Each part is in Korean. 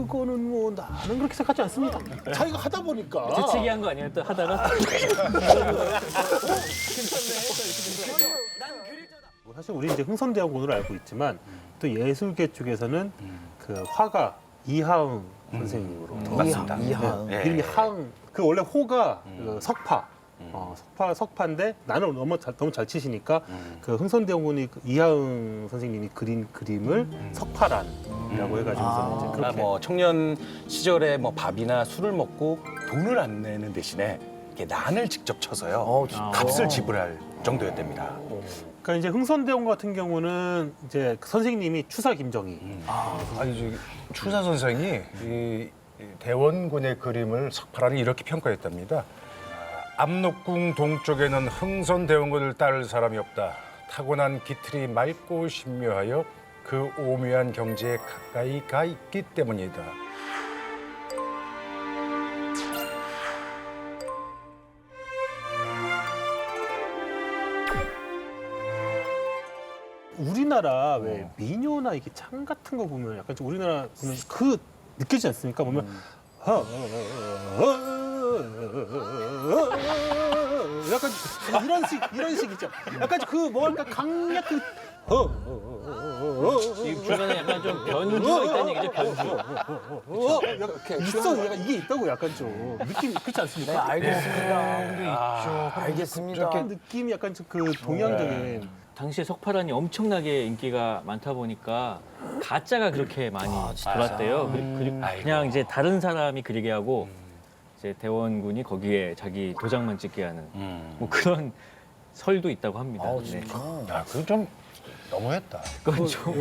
그거는 뭐 나는 그렇게 생각하지 않습니다. 자기가 하다 보니까. 재채기 한 거 아니에요? 또 하다가? 사실 우리 이제 흥선대원군으로 알고 있지만 또 예술계 쪽에서는 그 화가 이하응 선생님으로 맞습니다. 이하응. 네. 이름이 하응. 그 원래 호가 그 석파. 석파인데 나는 너무 잘 치시니까 그 흥선대원군이 그 이하응 선생님이 그린 그림을 석파란이라고 해가지고서 이제 그러니까 그렇게 뭐 청년 시절에 뭐 밥이나 술을 먹고 돈을 안 내는 대신에 이렇게 난을 직접 쳐서요. 값을 지불할 정도였답니다. 그러니까 이제 흥선대원군 같은 경우는 이제 그 선생님이 추사 김정희. 아니 저기 추사 선생이 이 대원군의 그림을 석파란이 이렇게 평가했답니다. 압록궁 동쪽에는 흥선대원군을 따를 사람이 없다. 타고난 기틀이 맑고 신묘하여 그 오묘한 경지에 가까이 가 있기 때문이다. 우리나라 왜 민요나 이게 창 같은 거 보면 약간 좀 우리나라 보면 그 느끼지 않습니까? 보면 약간 이런 식이죠. 약간 그 뭐랄까 강약 그 이 주변에 약간 좀 변주가 있다는 얘기죠, 변주. 있어, 약간 이게 있다고 약간 좀 느낌 그렇지 않습니까? 네, 알겠습니다. 알겠습니다. 약간 느낌이 약간 좀 그 동양적인. 당시에 석파란이 엄청나게 인기가 많다 보니까 가짜가 그렇게 많이 돌았대요. 그냥 이제 다른 사람이 그리게 하고 이제 대원군이 거기에 자기 도장만 찍게 하는 뭐 그런 설도 있다고 합니다. 네. 야, 그건 좀 너무했다. 그건 좀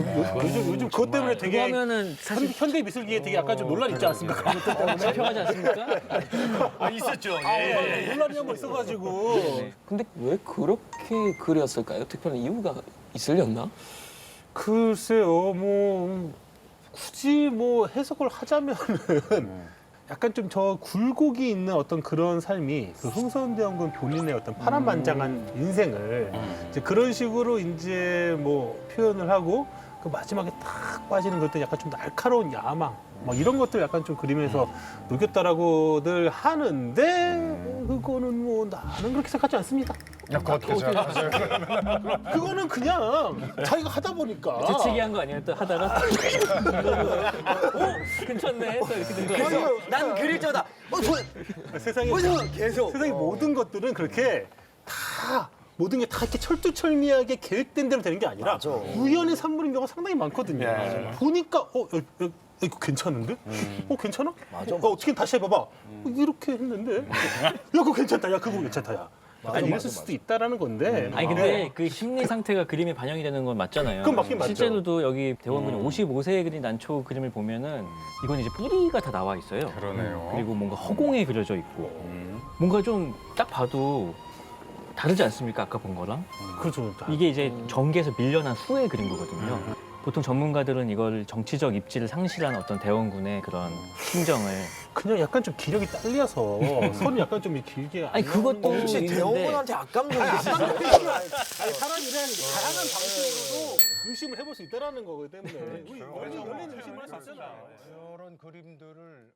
요즘 그것 때문에 되게 그거면은 사실 현대 미술계에 되게 약간 좀 논란 있지 않습니까? 그런 것들 때문에. 불평하지 않습니까? 있었죠. 논란이 한 번 있어가지고. 네. 근데 왜 그렇게 그렸을까요? 특별한 이유가 있으려나? 글쎄요, 뭐 굳이 뭐 해석을 하자면은 약간 좀 저 굴곡이 있는 어떤 그런 삶이 그 흥선대원군 본인의 어떤 파란만장한 인생을 이제 그런 식으로 이제 뭐 표현을 하고 그 마지막에 딱 빠지는 것들 약간 좀 날카로운 야망 막 이런 것들 약간 좀 그림에서 녹였다라고들 하는데 그거는 뭐 나는 그렇게 생각하지 않습니다. 야, 그거 어떻게 생각하세요? 그거는 그냥 자기가 하다 보니까 재채기 한 거 아니에요? 또 하다가? 괜찮네. 또 이렇게 된 거예요. 난 그릴 자다. 세상에 계속. 세상의 모든 것들은 그렇게 다 모든 게 다 이렇게 철두철미하게 계획된 대로 되는 게 아니라 맞아. 우연의 산물인 경우가 상당히 많거든요. 보니까 이거 괜찮은데? 괜찮아? 맞아. 어떻게 다시 해봐봐. 이렇게 했는데 야 그거 괜찮다. 야 그거 괜찮다. 야. 아니 이랬을 수도 있다라는 건데. 아니 근데 그 심리 상태가 그림에 반영이 되는 건 맞잖아요. 그건 맞긴 맞죠. 실제로도 여기 대원군이 55세에 그린 난초 그림을 보면은 이건 이제 뿌리가 다 나와 있어요. 그러네요. 그리고 뭔가 허공에 그려져 있고 뭔가 좀 딱 봐도 다르지 않습니까? 아까 본 거랑? 그렇죠. 이게 이제 전개에서 밀려난 후에 그린 거거든요. 보통 전문가들은 이걸 정치적 입지를 상실한 어떤 대원군의 그런 심정을 그냥 약간 좀 기력이 딸려서 손이 약간 좀 길게. 아니 그것도 혹시 있는데 대원군한테 악감정이 있으세요? 사람이란 다양한 방식으로도 의심을 해볼 수 있다는 거기 때문에 우리 열린 의심을 할 수 있잖아. 이런 그림들을